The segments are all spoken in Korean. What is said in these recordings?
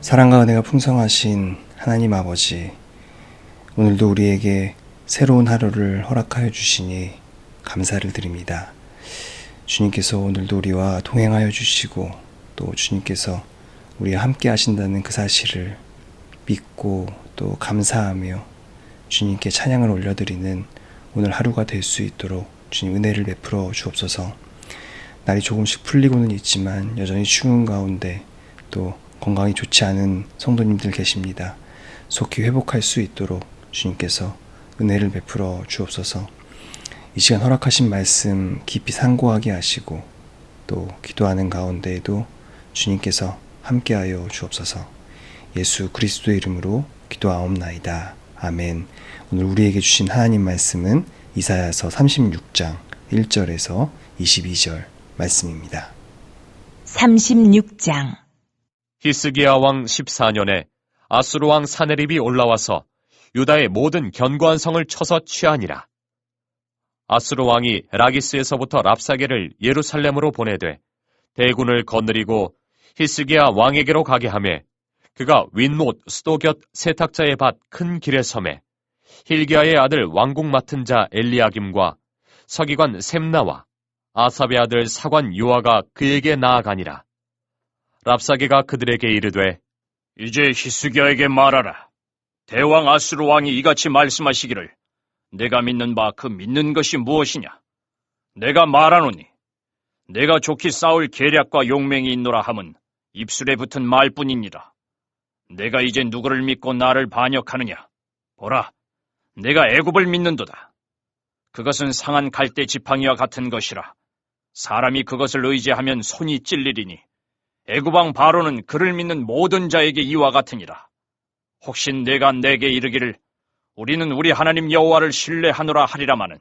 사랑과 은혜가 풍성하신 하나님 아버지, 오늘도 우리에게 새로운 하루를 허락하여 주시니 감사를 드립니다. 주님께서 오늘도 우리와 동행하여 주시고 또 주님께서 우리와 함께 하신다는 그 사실을 믿고 또 감사하며 주님께 찬양을 올려드리는 오늘 하루가 될 수 있도록 주님 은혜를 베풀어 주옵소서. 날이 조금씩 풀리고는 있지만 여전히 추운 가운데 또 건강이 좋지 않은 성도님들 계십니다. 속히 회복할 수 있도록 주님께서 은혜를 베풀어 주옵소서. 이 시간 허락하신 말씀 깊이 상고하게 하시고 또 기도하는 가운데에도 주님께서 함께하여 주옵소서. 예수 그리스도의 이름으로 기도하옵나이다. 아멘. 오늘 우리에게 주신 하나님 말씀은 이사야서 36장 1절에서 22절 말씀입니다. 36장. 히스기야 왕 14년에 아수르 왕 사네립이 올라와서 유다의 모든 견고한 성을 쳐서 취하니라. 아수르 왕이 라기스에서부터 랍사게를 예루살렘으로 보내되 대군을 거느리고 히스기야 왕에게로 가게 하매 그가 윗못 수도 곁 세탁자의 밭 큰 길에 섬에 힐기야의 아들 왕궁 맡은 자 엘리야김과 서기관 셈나와 아삽의 아들 사관 요아가 그에게 나아가니라. 랍사게가 그들에게 이르되 이제 히스기야에게 말하라. 대왕 아수르 왕이 이같이 말씀하시기를 내가 믿는 바 그 믿는 것이 무엇이냐? 내가 말하노니 내가 좋게 싸울 계략과 용맹이 있노라 함은 입술에 붙은 말뿐이니라. 내가 이제 누구를 믿고 나를 반역하느냐? 보라, 내가 애굽을 믿는도다. 그것은 상한 갈대 지팡이와 같은 것이라. 사람이 그것을 의지하면 손이 찔리리니 애굽 왕 바로는 그를 믿는 모든 자에게 이와 같으니라. 혹시 내가 내게 이르기를 우리는 우리 하나님 여호와를 신뢰하노라 하리라마는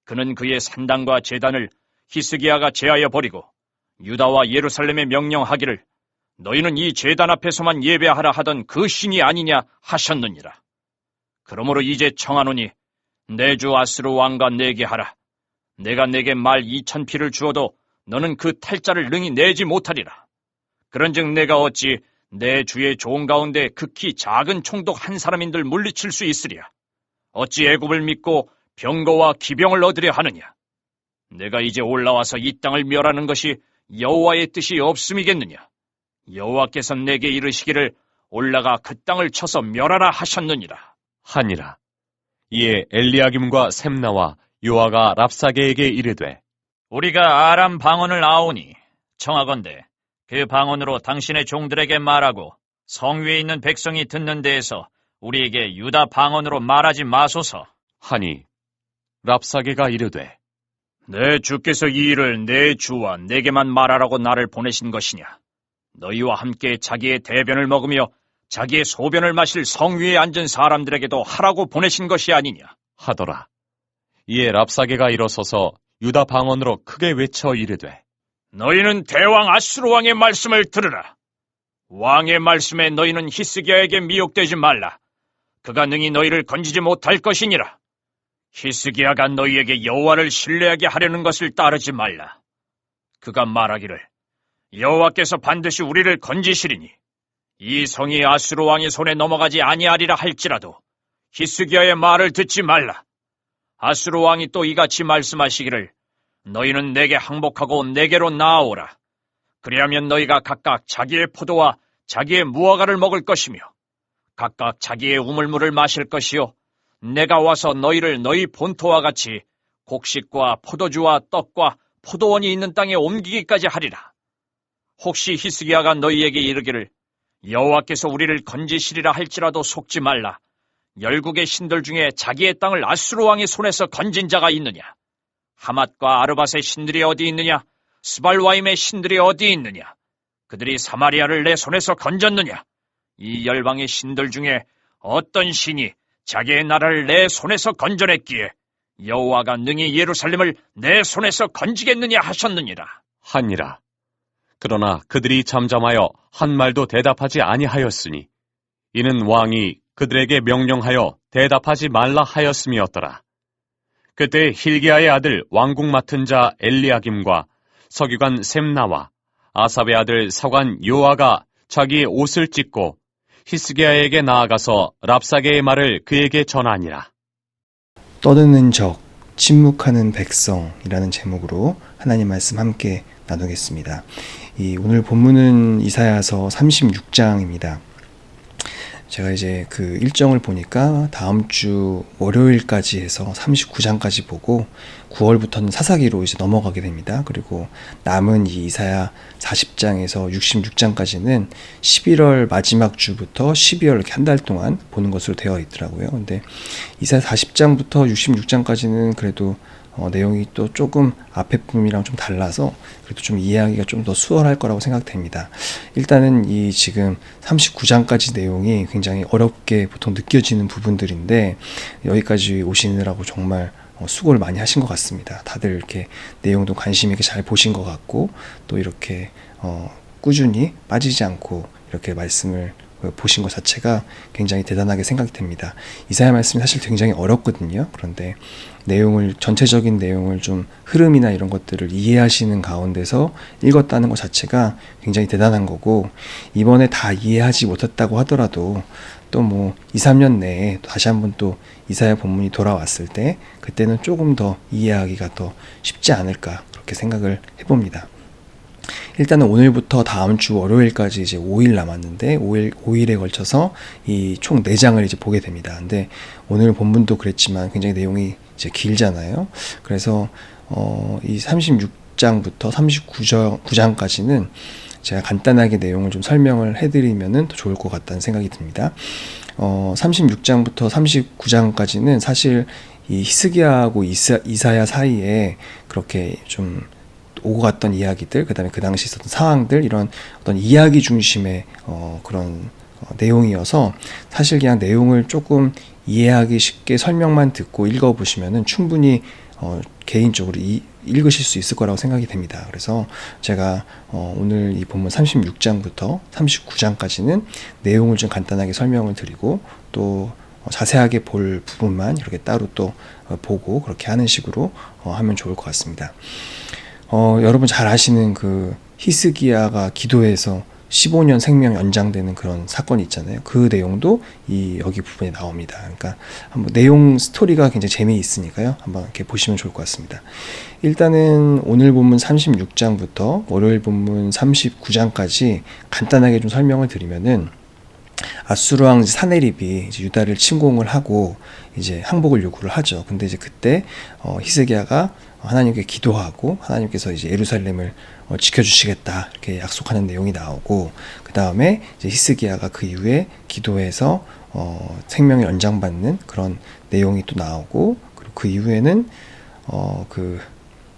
그는 그의 산당과 제단을 히스기야가 제하여 버리고 유다와 예루살렘에 명령하기를 너희는 이 제단 앞에서만 예배하라 하던 그 신이 아니냐 하셨느니라. 그러므로 이제 청하노니 내 주 아수르 왕과 내게 하라. 내가 내게 말 2000피를 주어도 너는 그 탈자를 능히 내지 못하리라. 그런즉 내가 어찌 내 주의 종 가운데 극히 작은 총독 한 사람인들 물리칠 수 있으랴. 어찌 애굽을 믿고 병거와 기병을 얻으려 하느냐. 내가 이제 올라와서 이 땅을 멸하는 것이 여호와의 뜻이 없음이겠느냐. 여호와께서 내게 이르시기를 올라가 그 땅을 쳐서 멸하라 하셨느니라. 하니라. 이에 엘리야김과 셈나와 요아가 랍사게에게 이르되 우리가 아람 방언을 아오니 청하건대 그 방언으로 당신의 종들에게 말하고 성 위에 있는 백성이 듣는 데에서 우리에게 유다 방언으로 말하지 마소서. 하니 랍사게가 이르되 내 주께서 이 일을 내 주와 내게만 말하라고 나를 보내신 것이냐. 너희와 함께 자기의 대변을 먹으며 자기의 소변을 마실 성 위에 앉은 사람들에게도 하라고 보내신 것이 아니냐 하더라. 이에 랍사게가 일어서서 유다 방언으로 크게 외쳐 이르되 너희는 대왕 아수르 왕의 말씀을 들으라. 왕의 말씀에 너희는 히스기야에게 미혹되지 말라. 그가 능히 너희를 건지지 못할 것이니라. 히스기야가 너희에게 여호와를 신뢰하게 하려는 것을 따르지 말라. 그가 말하기를 여호와께서 반드시 우리를 건지시리니 이 성이 아수르 왕의 손에 넘어가지 아니하리라 할지라도 히스기야의 말을 듣지 말라. 아수르 왕이 또 이같이 말씀하시기를 너희는 내게 항복하고 내게로 나아오라. 그리하면 너희가 각각 자기의 포도와 자기의 무화과를 먹을 것이며 각각 자기의 우물물을 마실 것이요 내가 와서 너희를 너희 본토와 같이 곡식과 포도주와 떡과 포도원이 있는 땅에 옮기기까지 하리라. 혹시 히스기야가 너희에게 이르기를 여호와께서 우리를 건지시리라 할지라도 속지 말라. 열국의 신들 중에 자기의 땅을 아수르 왕의 손에서 건진 자가 있느냐? 하맛과 아르밧의 신들이 어디 있느냐? 스발와임의 신들이 어디 있느냐? 그들이 사마리아를 내 손에서 건졌느냐? 이 열방의 신들 중에 어떤 신이 자기의 나라를 내 손에서 건져냈기에 여호와가 능히 예루살렘을 내 손에서 건지겠느냐 하셨느니라. 하니라. 그러나 그들이 잠잠하여 한 말도 대답하지 아니하였으니 이는 왕이 그들에게 명령하여 대답하지 말라 하였음이었더라. 그때 힐기야의 아들 왕궁 맡은 자 엘리야김과 서기관 셈나와 아삽의 아들 사관 요아가 자기 옷을 찢고 히스기야에게 나아가서 랍사게의 말을 그에게 전하니라. 떠드는 적, 침묵하는 백성이라는 제목으로 하나님 말씀 함께 나누겠습니다. 오늘 본문은 이사야서 36장입니다. 제가 이제 그 일정을 보니까 다음 주 월요일까지 해서 39장까지 보고 9월부터는 사사기로 이제 넘어가게 됩니다. 그리고 남은 이 이사야 40장에서 66장까지는 11월 마지막 주부터 12월 이렇게 한 달 동안 보는 것으로 되어 있더라고요. 근데 이사야 40장부터 66장까지는 그래도 내용이 또 조금 앞에 부분이랑 좀 달라서 그래도 좀 이해하기가 좀 더 수월할 거라고 생각됩니다. 일단은 이 지금 39장까지 내용이 굉장히 어렵게 보통 느껴지는 부분들인데 여기까지 오시느라고 정말 수고를 많이 하신 것 같습니다. 다들 이렇게 내용도 관심 있게 잘 보신 것 같고 또 이렇게 꾸준히 빠지지 않고 이렇게 말씀을 보신 것 자체가 굉장히 대단하게 생각이 됩니다. 이사야 말씀이 사실 굉장히 어렵거든요. 그런데 전체적인 내용을 좀 흐름이나 이런 것들을 이해하시는 가운데서 읽었다는 것 자체가 굉장히 대단한 거고, 이번에 다 이해하지 못했다고 하더라도 또 뭐 2, 3년 내에 다시 한번 또 이사야 본문이 돌아왔을 때 그때는 조금 더 이해하기가 더 쉽지 않을까 그렇게 생각을 해봅니다. 일단은 오늘부터 다음 주 월요일까지 이제 5일 남았는데 5일에 걸쳐서 이 총 4장을 이제 보게 됩니다. 근데 오늘 본문도 그랬지만 굉장히 내용이 이제 길잖아요. 그래서 이 36장부터 39장까지는 제가 간단하게 내용을 좀 설명을 해드리면은 더 좋을 것 같다는 생각이 듭니다. 36장부터 39장까지는 사실 이 히스기야하고 이사야 사이에 그렇게 좀 오고 갔던 이야기들, 그 다음에 그 당시 있었던 상황들, 이런 어떤 이야기 중심의 그런 내용이어서 사실 그냥 내용을 조금 이해하기 쉽게 설명만 듣고 읽어보시면은 충분히 개인적으로 읽으실 수 있을 거라고 생각이 됩니다. 그래서 제가 오늘 이 본문 36장부터 39장까지는 내용을 좀 간단하게 설명을 드리고 또 자세하게 볼 부분만 이렇게 따로 또 보고 그렇게 하는 식으로 하면 좋을 것 같습니다. 여러분 잘 아시는 그 히스기야가 기도해서 15년 생명 연장되는 그런 사건이 있잖아요. 그 내용도 여기 부분에 나옵니다. 그러니까 한번 내용 스토리가 굉장히 재미있으니까요. 한번 이렇게 보시면 좋을 것 같습니다. 일단은 오늘 본문 36장부터 월요일 본문 39장까지 간단하게 좀 설명을 드리면은 아수르 왕 사네립이 이제 유다를 침공을 하고 이제 항복을 요구를 하죠. 근데 이제 그때 히스기야가 하나님께 기도하고 하나님께서 이제 예루살렘을 지켜주시겠다 이렇게 약속하는 내용이 나오고, 그 다음에 이제 히스기야가 그 이후에 기도해서 생명을 연장받는 그런 내용이 또 나오고, 그리고 그 이후에는 그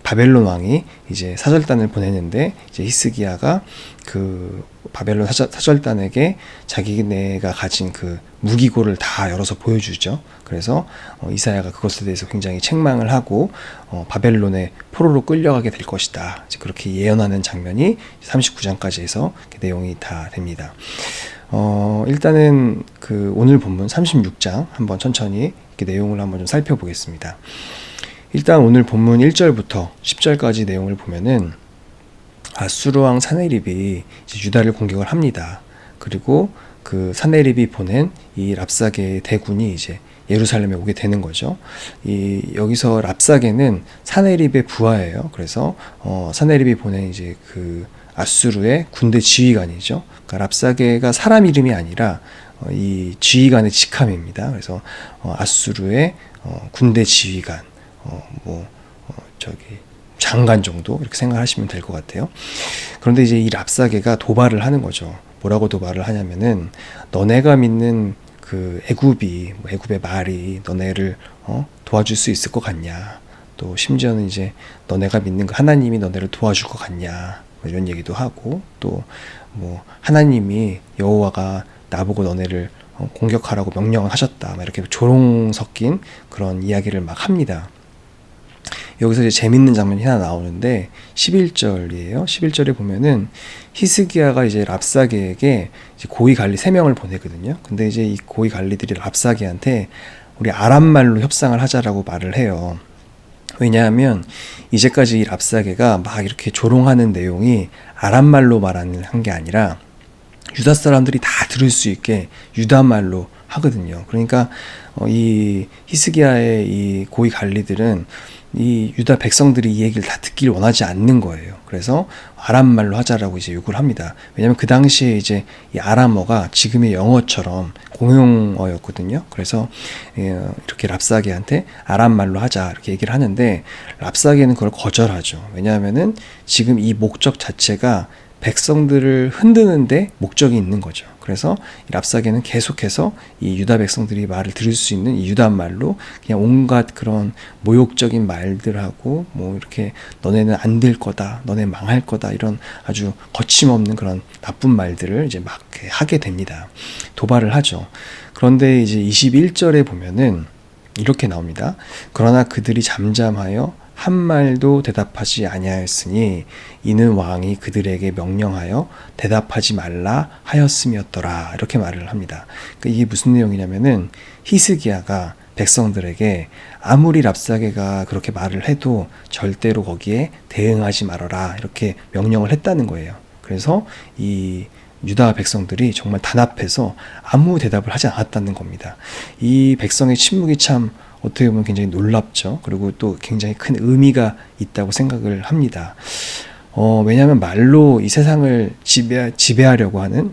바벨론 왕이 이제 사절단을 보내는데 이제 히스기야가 그 바벨론 사절단에게 자기네가 가진 그 무기고를 다 열어서 보여주죠. 그래서 이사야가 그것에 대해서 굉장히 책망을 하고 바벨론의 포로로 끌려가게 될 것이다. 그렇게 예언하는 장면이 39장까지 해서 내용이 다 됩니다. 일단은 그 오늘 본문 36장 한번 천천히 이렇게 내용을 한번 좀 살펴보겠습니다. 일단 오늘 본문 1절부터 10절까지 내용을 보면은 아수르 왕 사네립이 이제 유다를 공격을 합니다. 그리고 그 사네립이 보낸 이 랍사게의 대군이 이제 예루살렘에 오게 되는 거죠. 여기서 랍사게는 사네립의 부하예요. 그래서 사네립이 보낸 이제 그 아수르의 군대 지휘관이죠. 그러니까 랍사게가 사람 이름이 아니라 이 지휘관의 직함입니다. 그래서 아수르의 군대 지휘관, 장관 정도 이렇게 생각하시면 될 것 같아요. 그런데 이제 이 랍사게가 도발을 하는 거죠. 뭐라고 도발을 하냐면은 너네가 믿는 그 애굽의 말이 너네를 도와줄 수 있을 것 같냐? 또 심지어는 이제 너네가 믿는 그 하나님이 너네를 도와줄 것 같냐? 뭐 이런 얘기도 하고, 또 뭐 하나님이 여호와가 나보고 너네를 공격하라고 명령을 하셨다. 막 이렇게 조롱 섞인 그런 이야기를 막 합니다. 여기서 이제 재밌는 장면이 하나 나오는데 11절이에요. 11절에 보면은 히스기야가 이제 랍사게에게 이제 고위 관리 3명을 보내거든요. 근데 이제 이 고위 관리들이 랍사게한테 우리 아람말로 협상을 하자라고 말을 해요. 왜냐하면 이제까지 이 랍사게가 막 이렇게 조롱하는 내용이 아람말로 말한 게 아니라 유다 사람들이 다 들을 수 있게 유다 말로 하거든요. 그러니까 이 히스기야의 이 고위 관리들은 이 유다 백성들이 이 얘기를 다 듣기를 원하지 않는 거예요. 그래서 아람 말로 하자라고 이제 요구를 합니다. 왜냐하면 그 당시에 이제 이 아람어가 지금의 영어처럼 공용어였거든요. 그래서 이렇게 랍사게한테 아람 말로 하자 이렇게 얘기를 하는데 랍사게는 그걸 거절하죠. 왜냐하면은 지금 이 목적 자체가 백성들을 흔드는데 목적이 있는 거죠. 그래서 이 랍사게는 계속해서 이 유다 백성들이 말을 들을 수 있는 이 유다 말로 그냥 온갖 그런 모욕적인 말들하고 뭐 이렇게 너네는 안 될 거다, 너네 망할 거다 이런 아주 거침없는 그런 나쁜 말들을 이제 막 하게 됩니다. 도발을 하죠. 그런데 이제 21절에 보면은 이렇게 나옵니다. 그러나 그들이 잠잠하여 한 말도 대답하지 아니하였으니 이는 왕이 그들에게 명령하여 대답하지 말라 하였음이었더라. 이렇게 말을 합니다. 그러니까 이게 무슨 내용이냐면은 히스기야가 백성들에게 아무리 랍사게가 그렇게 말을 해도 절대로 거기에 대응하지 말아라. 이렇게 명령을 했다는 거예요. 그래서 이 유다 백성들이 정말 단합해서 아무 대답을 하지 않았다는 겁니다. 이 백성의 침묵이 참 어떻게 보면 굉장히 놀랍죠. 그리고 또 굉장히 큰 의미가 있다고 생각을 합니다. 왜냐하면 말로 이 세상을 지배하려고 하는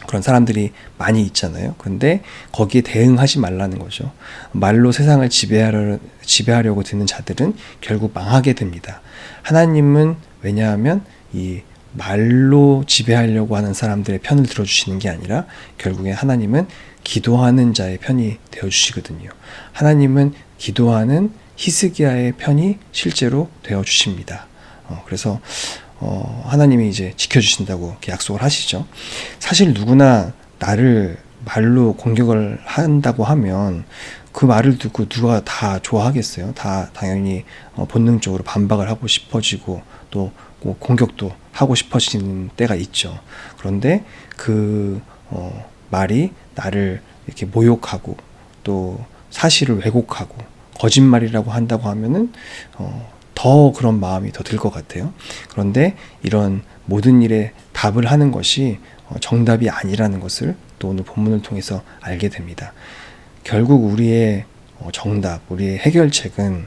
그런 사람들이 많이 있잖아요. 근데 거기에 대응하지 말라는 거죠. 말로 세상을 지배하려고 드는 자들은 결국 망하게 됩니다. 하나님은 왜냐하면 이 말로 지배하려고 하는 사람들의 편을 들어주시는 게 아니라 결국에 하나님은 기도하는 자의 편이 되어주시거든요. 하나님은 기도하는 히스기야의 편이 실제로 되어주십니다. 그래서 하나님이 이제 지켜주신다고 이렇게 약속을 하시죠. 사실 누구나 나를 말로 공격을 한다고 하면 그 말을 듣고 누가 다 좋아하겠어요? 다 당연히 본능적으로 반박을 하고 싶어지고 또 공격도 하고 싶어지는 때가 있죠. 그런데 그 말이 나를 이렇게 모욕하고 또 사실을 왜곡하고 거짓말이라고 한다고 하면은 더 그런 마음이 더 들 것 같아요. 그런데 이런 모든 일에 답을 하는 것이 정답이 아니라는 것을 또 오늘 본문을 통해서 알게 됩니다. 결국 우리의 정답, 우리의 해결책은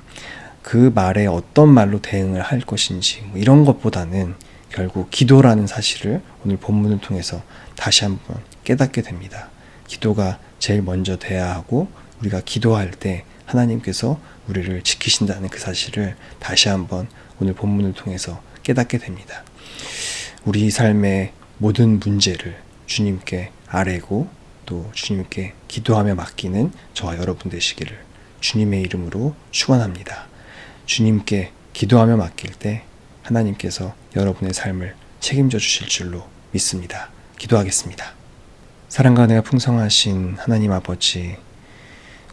그 말에 어떤 말로 대응을 할 것인지 뭐 이런 것보다는 결국 기도라는 사실을 오늘 본문을 통해서 다시 한번 깨닫게 됩니다. 기도가 제일 먼저 돼야 하고 우리가 기도할 때 하나님께서 우리를 지키신다는 그 사실을 다시 한번 오늘 본문을 통해서 깨닫게 됩니다. 우리 삶의 모든 문제를 주님께 아뢰고 또 주님께 기도하며 맡기는 저와 여러분 되시기를 주님의 이름으로 축원합니다. 주님께 기도하며 맡길 때 하나님께서 여러분의 삶을 책임져 주실 줄로 믿습니다. 기도하겠습니다. 사랑과 은혜가 풍성하신 하나님 아버지,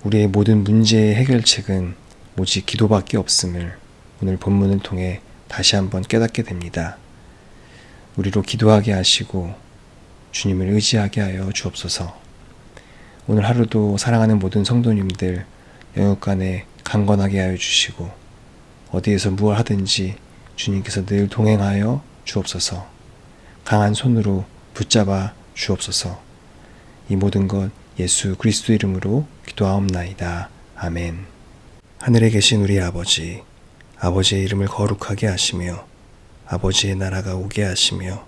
우리의 모든 문제의 해결책은 오직 기도밖에 없음을 오늘 본문을 통해 다시 한번 깨닫게 됩니다. 우리로 기도하게 하시고 주님을 의지하게 하여 주옵소서. 오늘 하루도 사랑하는 모든 성도님들 영육간에 강건하게 하여 주시고 어디에서 무엇 하든지 주님께서 늘 동행하여 주옵소서. 강한 손으로 붙잡아 주옵소서. 이 모든 것 예수 그리스도 이름으로 기도하옵나이다. 아멘. 하늘에 계신 우리 아버지, 아버지의 이름을 거룩하게 하시며 아버지의 나라가 오게 하시며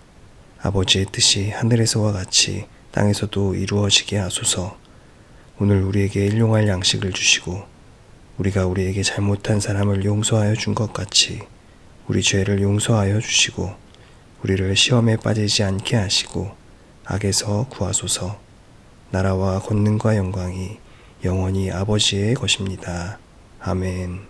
아버지의 뜻이 하늘에서와 같이 땅에서도 이루어지게 하소서. 오늘 우리에게 일용할 양식을 주시고 우리가 우리에게 잘못한 사람을 용서하여 준 것 같이 우리 죄를 용서하여 주시고 우리를 시험에 빠지지 않게 하시고 악에서 구하소서. 나라와 권능과 영광이 영원히 아버지의 것입니다. 아멘.